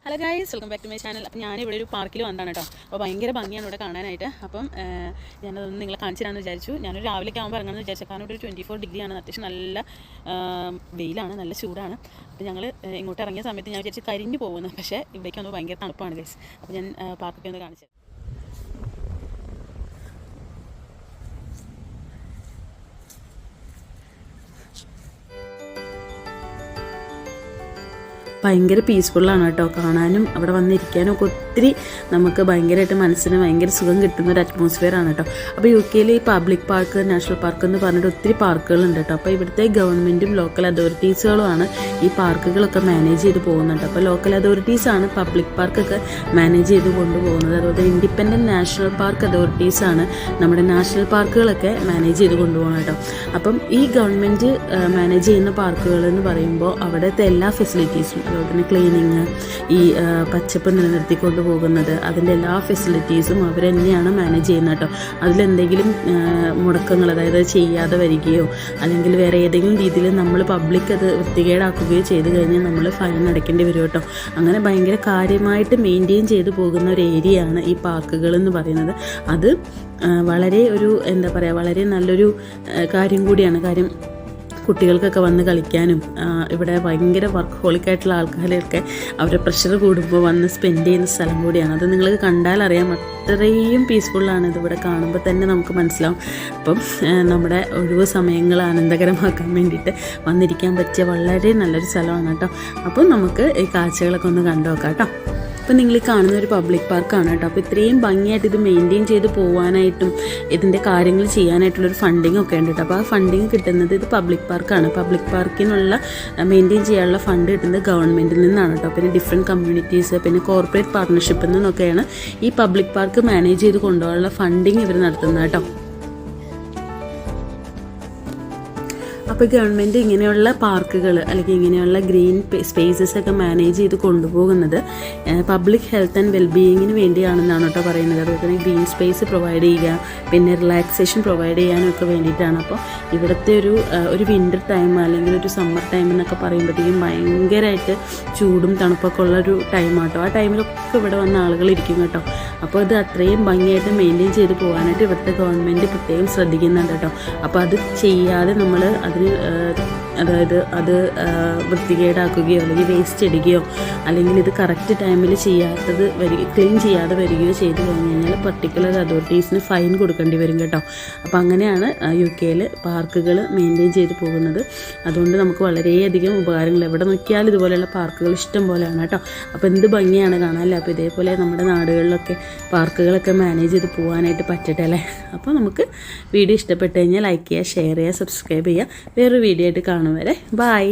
Hello guys, welcome back to my channel. അപ്പം ഞാനിവിടെ ഒരു പാർക്കിൽ വന്നതാണ് കേട്ടോ. അപ്പോൾ ഭയങ്കര ഭംഗിയാണ് ഇവിടെ കാണാനായിട്ട്. അപ്പം ഞാനതൊന്ന് നിങ്ങളെ കാണിച്ചു തരാമെന്ന് വിചാരിച്ചു. ഞാനൊരു രാവിലേക്ക് ആകുമ്പോൾ ഇറങ്ങണമെന്ന് വിചാരിച്ചു. കാരണം ഇവിടെ ഒരു 24 ഡിഗ്രിയാണ്, അത്യാവശ്യം നല്ല വെയിലാണ്, നല്ല ചൂടാണ്. അപ്പോൾ ഞങ്ങൾ ഇങ്ങോട്ട് ഇറങ്ങിയ സമയത്ത് ഞാൻ വിചാരിച്ച് കരിഞ്ഞു പോകുന്നു. പക്ഷേ ഇവിടേക്ക് വന്ന് ഭയങ്കര തണുപ്പാണ് ഗൈസ്. അപ്പോൾ ഞാൻ പാർക്കൊക്കെ ഒന്ന് കാണിച്ചത്. ഭയങ്കര പീസ്ഫുള്ളാണ് കേട്ടോ. കാണാനും അവിടെ വന്നിരിക്കാനും ഒക്കെ ഒത്തിരി നമുക്ക് ഭയങ്കരമായിട്ട് മനസ്സിന് ഭയങ്കര സുഖം കിട്ടുന്ന ഒരു അറ്റ്മോസ്ഫിയറാണ് കേട്ടോ. അപ്പോൾ UK ഈ പബ്ലിക് പാർക്ക്, നാഷണൽ പാർക്ക് എന്ന് പറഞ്ഞിട്ട് ഒത്തിരി പാർക്കുകളുണ്ട് കേട്ടോ. അപ്പോൾ ഇവിടുത്തെ ഗവൺമെൻറ്റും ലോക്കൽ അതോറിറ്റീസുകളുമാണ് ഈ പാർക്കുകളൊക്കെ മാനേജ് ചെയ്ത് പോകുന്നുണ്ട്. അപ്പോൾ ലോക്കൽ അതോറിറ്റീസാണ് പബ്ലിക് പാർക്കൊക്കെ മാനേജ് ചെയ്ത് കൊണ്ടുപോകുന്നത്. അതുപോലെ ഇൻഡിപെൻഡൻറ്റ് നാഷണൽ പാർക്ക് അതോറിറ്റീസാണ് നമ്മുടെ നാഷണൽ പാർക്കുകളൊക്കെ മാനേജ് ചെയ്ത് കൊണ്ടുപോകണം കേട്ടോ. അപ്പം ഈ ഗവൺമെൻറ് മാനേജ് ചെയ്യുന്ന പാർക്കുകൾ എന്ന് പറയുമ്പോൾ അവിടുത്തെ എല്ലാ ഫെസിലിറ്റീസും, അതുപോലെ തന്നെ ക്ലീനിങ്, ഈ പച്ചപ്പ് നിലനിർത്തിക്കൊണ്ട് പോകുന്നത്, അതിൻ്റെ എല്ലാ ഫെസിലിറ്റീസും അവർ തന്നെയാണ് മാനേജ് ചെയ്യുന്നത് കേട്ടോ. അതിലെന്തെങ്കിലും മുടക്കങ്ങൾ, അതായത് ചെയ്യാതെ വരികയോ അല്ലെങ്കിൽ വേറെ ഏതെങ്കിലും രീതിയിൽ നമ്മൾ പബ്ലിക് അത് വൃത്തികേടാക്കുകയോ ചെയ്ത് കഴിഞ്ഞാൽ നമ്മൾ ഫൈൻ അടയ്ക്കേണ്ടി വരും കേട്ടോ. അങ്ങനെ ഭയങ്കര കാര്യമായിട്ട് മെയിൻറ്റെയിൻ ചെയ്ത് പോകുന്ന ഒരു ഏരിയയാണ് ഈ പാർക്കുകൾ എന്ന് പറയുന്നത്. അത് വളരെ ഒരു എന്താ പറയുക, വളരെ നല്ലൊരു കാര്യം കൂടിയാണ്. കാര്യം കുട്ടികൾക്കൊക്കെ വന്ന് കളിക്കാനും ഇവിടെ ഭയങ്കര വർക്ക് ഹോളിക്കായിട്ടുള്ള ആൾക്കാരൊക്കെ അവരുടെ പ്രഷർ കൂടുമ്പോൾ വന്ന് സ്പെൻഡ് ചെയ്യുന്ന സ്ഥലം കൂടിയാണ്. അത് നിങ്ങൾക്ക് കണ്ടാൽ അറിയാം, അത്രയും പീസ്ഫുള്ളാണ്. ഇതിവിടെ കാണുമ്പോൾ തന്നെ നമുക്ക് മനസ്സിലാവും. അപ്പം നമ്മുടെ ഒഴിവ് സമയങ്ങൾ ആനന്ദകരമാക്കാൻ വേണ്ടിയിട്ട് വന്നിരിക്കാൻ പറ്റിയ വളരെ നല്ലൊരു സ്ഥലമാണ് കേട്ടോ. അപ്പം നമുക്ക് ഈ കാഴ്ചകളൊക്കെ ഒന്ന് കണ്ടു നോക്കാം കേട്ടോ. അപ്പം നിങ്ങൾ ഈ കാണുന്ന ഒരു പബ്ലിക് പാർക്കാണ് കേട്ടോ. അപ്പോൾ ഇത്രയും ഭംഗിയായിട്ട് ഇത് മെയിൻറ്റെയിൻ ചെയ്ത് പോകാനായിട്ടും ഇതിൻ്റെ കാര്യങ്ങൾ ചെയ്യാനായിട്ടുള്ളൊരു ഫണ്ടിങ് ഒക്കെ ഉണ്ട് കേട്ടോ. അപ്പോൾ ആ ഫണ്ടിങ് കിട്ടുന്നത് ഇത് പബ്ലിക് പാർക്കാണ്. പബ്ലിക് പാർക്കിനുള്ള മെയിൻറ്റെയിൻ ചെയ്യാനുള്ള ഫണ്ട് കിട്ടുന്നത് ഗവൺമെൻറ്റിൽ നിന്നാണ് കേട്ടോ. പിന്നെ ഡിഫറെൻറ്റ് കമ്മ്യൂണിറ്റീസ്, പിന്നെ കോർപ്പറേറ്റ് പാർട്ട്ണർഷിപ്പിൽ നിന്നൊക്കെയാണ് ഈ പബ്ലിക് പാർക്ക് മാനേജ് ചെയ്ത് കൊണ്ടുപോകാനുള്ള ഫണ്ടിങ് ഇവർ നടത്തുന്നത് കേട്ടോ. അപ്പോൾ ഗവൺമെൻറ് ഇങ്ങനെയുള്ള പാർക്കുകൾ അല്ലെങ്കിൽ ഇങ്ങനെയുള്ള ഗ്രീൻ സ്പേസസ് ഒക്കെ മാനേജ് ചെയ്ത് കൊണ്ടുപോകുന്നത് പബ്ലിക് ഹെൽത്ത് ആൻഡ് വെൽബീയിങ്ങിന് വേണ്ടിയാണെന്നാണ് കേട്ടോ പറയുന്നത്. അതുപോലെ തന്നെ ഗ്രീൻ സ്പേസ് പ്രൊവൈഡ് ചെയ്യുക, പിന്നെ റിലാക്സേഷൻ പ്രൊവൈഡ് ചെയ്യാനും ഒക്കെ വേണ്ടിയിട്ടാണ്. അപ്പോൾ ഇവിടുത്തെ ഒരു വിൻ്റർ ടൈം അല്ലെങ്കിൽ ഒരു സമ്മർ ടൈം എന്നൊക്കെ പറയുമ്പോഴത്തേക്കും ഭയങ്കരമായിട്ട് ചൂടും തണുപ്പൊക്കെ ഉള്ളൊരു ടൈമാണ് കേട്ടോ. ആ ടൈമിലൊക്കെ ഇവിടെ വന്ന ആളുകൾ ഇരിക്കും കേട്ടോ. അപ്പോൾ ഇത് അത്രയും ഭംഗിയായിട്ട് മെയിൻറ്റെയിൻ ചെയ്ത് പോകാനായിട്ട് ഇവിടുത്തെ ഗവൺമെൻറ് പ്രത്യേകം ശ്രദ്ധിക്കുന്നുണ്ട് കേട്ടോ. അപ്പോൾ അത് ചെയ്യാതെ നമ്മൾ അതായത് അത് വൃത്തികേടാക്കുകയോ അല്ലെങ്കിൽ വേസ്റ്റ് ഇടുകയോ അല്ലെങ്കിൽ ഇത് കറക്റ്റ് ടൈമിൽ ക്ലീൻ ചെയ്യാതെ വരികയോ ചെയ്ത് കഴിഞ്ഞ് കഴിഞ്ഞാൽ പർട്ടിക്കുലർ അതോറിറ്റീസിന് ഫൈൻ കൊടുക്കേണ്ടി വരും കേട്ടോ. അപ്പോൾ അങ്ങനെയാണ് UK പാർക്കുകൾ മെയിൻറ്റെയിൻ ചെയ്ത് പോകുന്നത്. അതുകൊണ്ട് നമുക്ക് വളരെയധികം ഉപകാരങ്ങൾ, എവിടെ നോക്കിയാലും ഇതുപോലെയുള്ള പാർക്കുകൾ ഇഷ്ടം പോലെയാണ് കേട്ടോ. അപ്പോൾ എന്ത് ഭംഗിയാണ് കാണാനല്ലേ. അപ്പോൾ ഇതേപോലെ നമ്മുടെ നാടുകളിലൊക്കെ പാർക്കുകളൊക്കെ മാനേജ് ചെയ്ത് പോകാനായിട്ട് പറ്റട്ടെ അല്ലേ. അപ്പോൾ നമുക്ക് വീഡിയോ ഇഷ്ടപ്പെട്ട് കഴിഞ്ഞാൽ ലൈക്ക് ചെയ്യുക, ഷെയർ ചെയ്യുക, സബ്സ്ക്രൈബ് ചെയ്യുക. വേറൊരു വീഡിയോ ആയിട്ട് കാണും വരെ ബൈ.